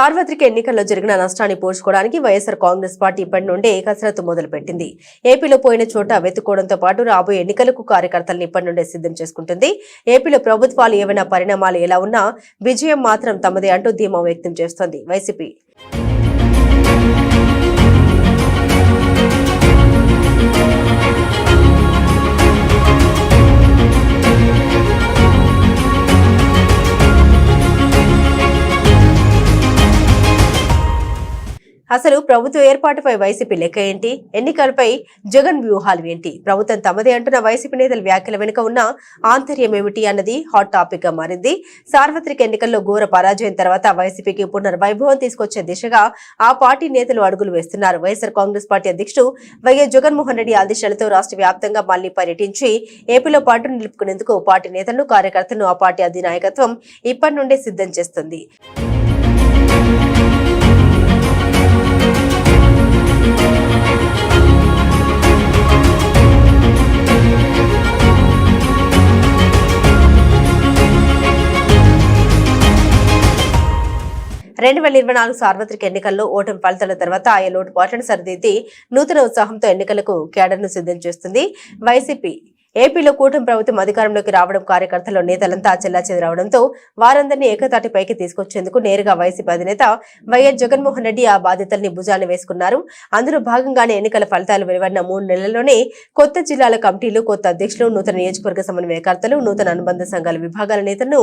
సార్వత్రిక ఎన్నికల్లో జరిగిన నష్టాన్ని పోడ్చుకోవడానికి వైఎస్ఆర్ కాంగ్రెస్ పార్టీ ఇప్పటి నుండే కసరత్తు మొదలుపెట్టింది. ఏపీలో పోయిన చోట వెతుక్కోవడంతో పాటు రాబోయే ఎన్నికలకు కార్యకర్తలను ఇప్పటి నుండే సిద్ధం చేసుకుంటుంది. ఏపీలో ప్రభుత్వాలు ఏవైనా పరిణామాలు ఎలా ఉన్నా విజయం మాత్రం తమదే అంటూ ధీమా వ్యక్తం చేస్తోంది వైసీపీ. అసలు ప్రభుత్వ ఏర్పాటుపై వైసీపీ లెక్క ఏంటి? ఎన్నికలపై జగన్ వ్యూహాలు ఏంటి? ప్రభుత్వం తమదే అంటున్న వైసీపీ నేతల వ్యాఖ్యల వెనుక ఉన్న ఆంతర్యం ఏమిటి అన్నది హాట్ టాపిక్ గా మారింది. సార్వత్రిక ఎన్నికల్లో ఘోర పరాజయం తర్వాత వైసీపీకి పునర్వైభవం తీసుకొచ్చే దిశగా ఆ పార్టీ నేతలు అడుగులు వేస్తున్నారు. వైఎస్ఆర్ కాంగ్రెస్ పార్టీ అధ్యక్షుడు వైఎస్ జగన్మోహన్ రెడ్డి ఆదేశాలతో రాష్ట్ర వ్యాప్తంగా మళ్లీ పర్యటించి ఏపీలో పార్టీని నిలుపుకునేందుకు పార్టీ నేతలను కార్యకర్తలను ఆ పార్టీ అధినాయకత్వం ఇప్పటి నుండే సిద్ధం చేస్తుంది. 2024 సార్వత్రిక ఎన్నికల్లో ఓటమి ఫలితాల తర్వాత ఆయా లోటుపాట్లను సరిదిద్ది నూతన ఉత్సాహంతో ఎన్నికలకు క్యాడర్ను సిద్ధం చేస్తుంది వైసీపీ. ఏపీలో కూటమి ప్రభుత్వం అధికారంలోకి రావడం కార్యకర్తలు నేతలంతా చెల్లాచెదరవడంతో వారందరినీ ఏకతాటిపైకి తీసుకొచ్చేందుకు నేరుగా వైసీపీ అధినేత వైఎస్ జగన్మోహన్ రెడ్డి ఆ బాధ్యతల్ని భుజాన్ని వేసుకున్నారు. అందులో భాగంగానే ఎన్నికల ఫలితాలు వెలువడిన 3 నెలల్లోనే కొత్త జిల్లాల కమిటీలు, కొత్త అధ్యక్షులు, నూతన నియోజకవర్గ సమన్వయకర్తలు, నూతన అనుబంధ సంఘాల విభాగాల నేతలను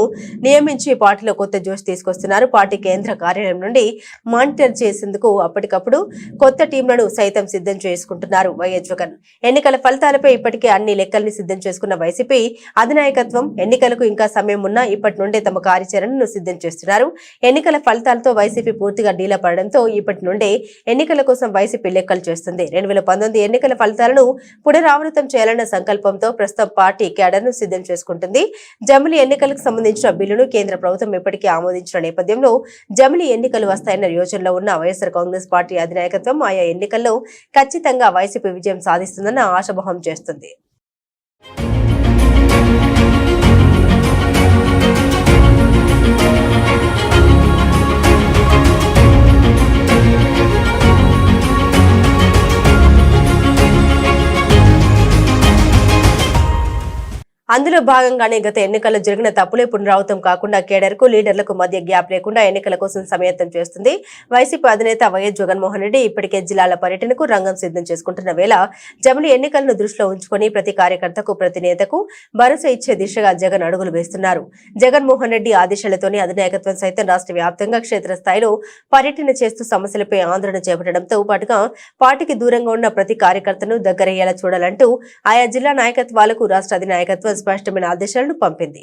నియమించి పార్టీలో కొత్త జోష్ తీసుకొస్తున్నారు. పార్టీ కేంద్ర కార్యాలయం నుండి మానిటర్ చేసేందుకు అప్పటికప్పుడు కొత్త టీంలను సైతం సిద్ధం చేసుకుంటున్నారు వైఎస్ జగన్. ఎన్నికల ఫలితాలపై ఇప్పటికే అన్ని లెక్కల్ని సిద్ధం చేసుకున్న వైసీపీ అధినాయకత్వం ఎన్నికలకు ఇంకా సమయం ఉన్నా ఇప్పటి నుండే తమ కార్యాచరణను సిద్ధం చేస్తున్నారు. ఎన్నికల ఫలితాలతో వైసీపీ పూర్తిగా డీలా పడడంతో ఇప్పటి నుండే ఎన్నికల కోసం వైసీపీ లెక్కలు చేస్తుంది. 2019 ఎన్నికల ఫలితాలను పునరావృతం చేయాలన్న సంకల్పంతో ప్రస్తుతం పార్టీ క్యాడర్ను సిద్ధం చేసుకుంటుంది. జమిలీ ఎన్నికలకు సంబంధించిన బిల్లును కేంద్ర ప్రభుత్వం ఇప్పటికే ఆమోదించిన నేపథ్యంలో జమిలీ ఎన్నికలు వస్తాయన్న యోచనలో ఉన్న వైఎస్ఆర్ కాంగ్రెస్ పార్టీ అధినాయకత్వం ఆయా ఎన్నికల్లో ఖచ్చితంగా వైసీపీ విజయం సాధిస్తుందన్న ఆశాభావం చేస్తుంది. అందులో భాగంగానే గత ఎన్నికల్లో జరిగిన తప్పులే పునరావృతం కాకుండా కేడర్కు లీడర్లకు మధ్య గ్యాప్ లేకుండా ఎన్నికల కోసం సమాయత్తం చేస్తుంది వైసీపీ అధినేత వైఎస్ జగన్మోహన్ రెడ్డి. ఇప్పటికే జిల్లాల పర్యటనకు రంగం సిద్ధం చేసుకుంటున్న వేళ జమిలీ ఎన్నికలను దృష్టిలో ఉంచుకొని ప్రతి కార్యకర్తకు, ప్రతి నేతకు భరోసా ఇచ్చే దిశగా జగన్ అడుగులు వేస్తున్నారు. జగన్మోహన్ రెడ్డి ఆదేశాలతోనే అధినాయకత్వం సైతం రాష్ట్ర వ్యాప్తంగా క్షేత్రస్థాయిలో పర్యటన చేస్తూ సమస్యలపై ఆందోళన చేపట్టడంతో పాటుగా పార్టీకి దూరంగా ఉన్న ప్రతి కార్యకర్తను దగ్గరయ్యేలా చూడాలంటూ ఆయా జిల్లా నాయకత్వాలకు రాష్ట్ర అధినాయకత్వం స్పష్టమైన ఆదేశాలను పంపింది.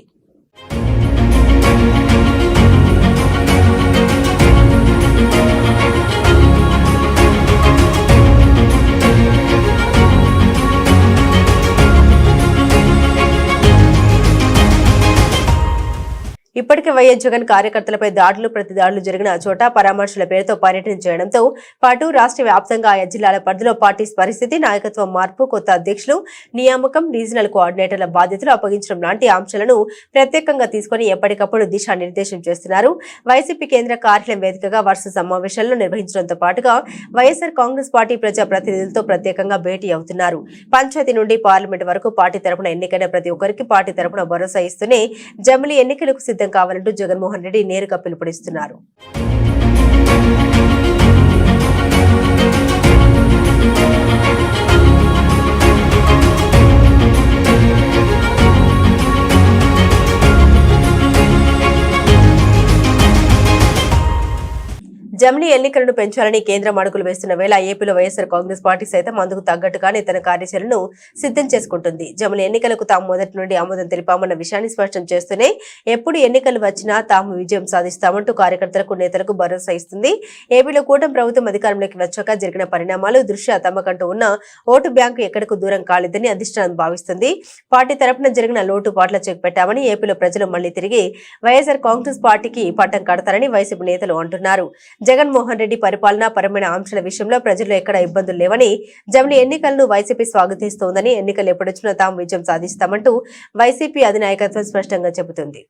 ఇప్పటికే వైఎస్ జగన్ కార్యకర్తలపై దాడులు, ప్రతిదాడులు జరిగిన చోట పరామర్శల పేరుతో పర్యటన చేయడంతో పాటు రాష్ట్ర వ్యాప్తంగా ఆయా జిల్లాల పరిధిలో పార్టీ పరిస్థితి, నాయకత్వం మార్పు, కొత్త అధ్యక్షులు నియామకం, రీజనల్ కోఆర్డినేటర్ల బాధ్యతలు అప్పగించడం లాంటి అంశాలను ప్రత్యేకంగా తీసుకుని ఎప్పటికప్పుడు దిశానిర్దేశం చేస్తున్నారు. వైసీపీ కేంద్ర కార్యాలయం వేదికగా వరుస సమావేశాలను నిర్వహించడంతో పాటుగా వైఎస్ఆర్ కాంగ్రెస్ పార్టీ ప్రజా ప్రతినిధులతో ప్రత్యేకంగా భేటీ అవుతున్నారు. పంచాయతీ నుండి పార్లమెంట్ వరకు పార్టీ తరపున ఎన్నికైన ప్రతి ఒక్కరికి పార్టీ తరపున భరోసా ఇస్తూనే జమిలీ ఎన్నికలకు సిద్ధం కావాలంటూ జగన్మోహన్ రెడ్డి నేరుగా పిలుపునిస్తున్నారు. జమిలీ ఎన్నికలను పెంచాలని కేంద్రం అడుగులు వేస్తున్న వేళ ఏపీలో వైఎస్ఆర్ కాంగ్రెస్ పార్టీ సైతం అందుకు తగ్గట్టుగానే తన కార్యాచరణను సిద్ధం చేసుకుంటుంది. జమిలీ ఎన్నికలకు తాము మొదటి నుండి ఆమోదం తెలిపామన్న విషయాన్ని స్పష్టం చేస్తూనే ఎప్పుడు ఎన్నికలు వచ్చినా తాము విజయం సాధిస్తామంటూ కార్యకర్తలకు, నేతలకు భరోసా ఇస్తుంది. ఏపీలో కూటమి ప్రభుత్వం అధికారంలోకి వచ్చాక జరిగిన పరిణామాలు దృష్ట్యా తమకంటూ ఉన్న ఓటు బ్యాంకు ఎక్కడకు దూరం కాలేదని అధిష్టానం భావిస్తుంది. పార్టీ తరపున జరిగిన లోటుపాట్ల చెక్ పెట్టామని, ఏపీలో ప్రజలు మళ్లీ తిరిగి వైఎస్ఆర్ కాంగ్రెస్ పార్టీకి పట్టం కడతారని వైసీపీ నేతలు అంటున్నారు. జగన్మోహన్ రెడ్డి పరిపాలన పరమైన అంశాల విషయంలో ప్రజల్లో ఎక్కడ ఇబ్బందులు లేవని, జమిలీ ఎన్నికలను వైసీపీ స్వాగతిస్తోందని, ఎన్నికలు ఎప్పుడొచ్చినా తాము విజయం సాధిస్తామంటూ వైసీపీ అధినాయకత్వం స్పష్టంగా చెబుతుంది.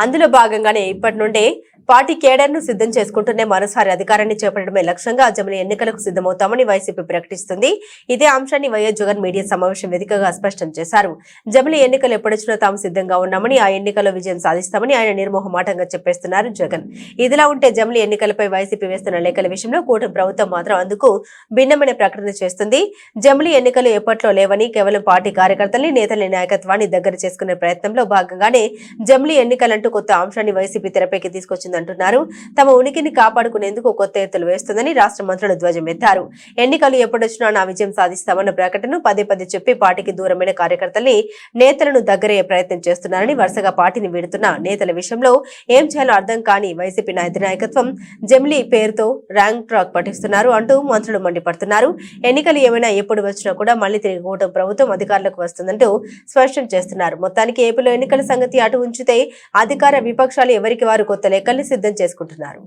అందులో భాగంగానే ఇప్పటి నుండే పార్టీ కేడర్ ను సిద్ధం చేసుకుంటూనే మరోసారి అధికారాన్ని చేపట్టడమే లక్ష్యంగా జమిలి ఎన్నికలకు సిద్ధమవుతామని వైసీపీ ప్రకటిస్తుంది. ఇదే అంశాన్ని వైఎస్ జగన్ మీడియా సమావేశం వేదికగా స్పష్టం చేశారు. జమిలి ఎన్నికలు ఎప్పుడొచ్చినా తాము సిద్ధంగా ఉన్నామని, ఆ ఎన్నికల్లో విజయం సాధిస్తామని ఆయన నిర్మోహమాటంగా చెప్పేస్తున్నారు జగన్. ఇదిలా ఉంటే జమిలి ఎన్నికలపై వైసీపీ వేస్తున్న లేఖల విషయంలో కూటమి ప్రభుత్వం మాత్రం అందుకు భిన్నమైన ప్రకటన చేస్తుంది. జమిలి ఎన్నికలు ఎప్పట్లో లేవని, కేవలం పార్టీ కార్యకర్తల్ని, నేతల నాయకత్వాన్ని దగ్గర చేసుకునే ప్రయత్నంలో భాగంగానే జమిలి ఎన్నికలంటూ కొత్త అంశాన్ని వైసీపీ తెరపైకి తీసుకొచ్చిందంటున్నారు. తమ ఉనికిని కాపాడుకునేందుకు కొత్త ఎత్తులు వేస్తుందని రాష్ట్ర మంత్రులు ధ్వజమెత్తారు. ఎన్నికలు ఎప్పుడొచ్చినా నా విజయం సాధిస్తామన్న ప్రకటనను పదే పదే చెప్పి పార్టీకి దూరమైన కార్యకర్తల్ని, నేతలను దగ్గరయ్యే ప్రయత్నం చేస్తున్నారని, వరుసగా పార్టీని వీడుతున్న నేతల విషయంలో ఏం చేయాలో అర్థం కాని వైసీపీ నాయకత్వం జమిలి పేరుతో ర్యాంక్ ట్రాక్ పట్టిస్తున్నారు అంటూ మంత్రులు మండిపడుతున్నారు. ఎన్నికలు ఏమైనా ఎప్పుడు వచ్చినా కూడా మళ్లీ తిరిగి కూటమి ప్రభుత్వం అధికారులకు వస్తుందంటూ స్పష్టం చేస్తున్నారు. మొత్తానికి ఏపీలో ఎన్నికల సంగతి అటు ఉంచితే అధికార విపక్షాలు ఎవరికి వారు కొత్త లెక్కల్ని సిద్ధం చేసుకుంటున్నారు.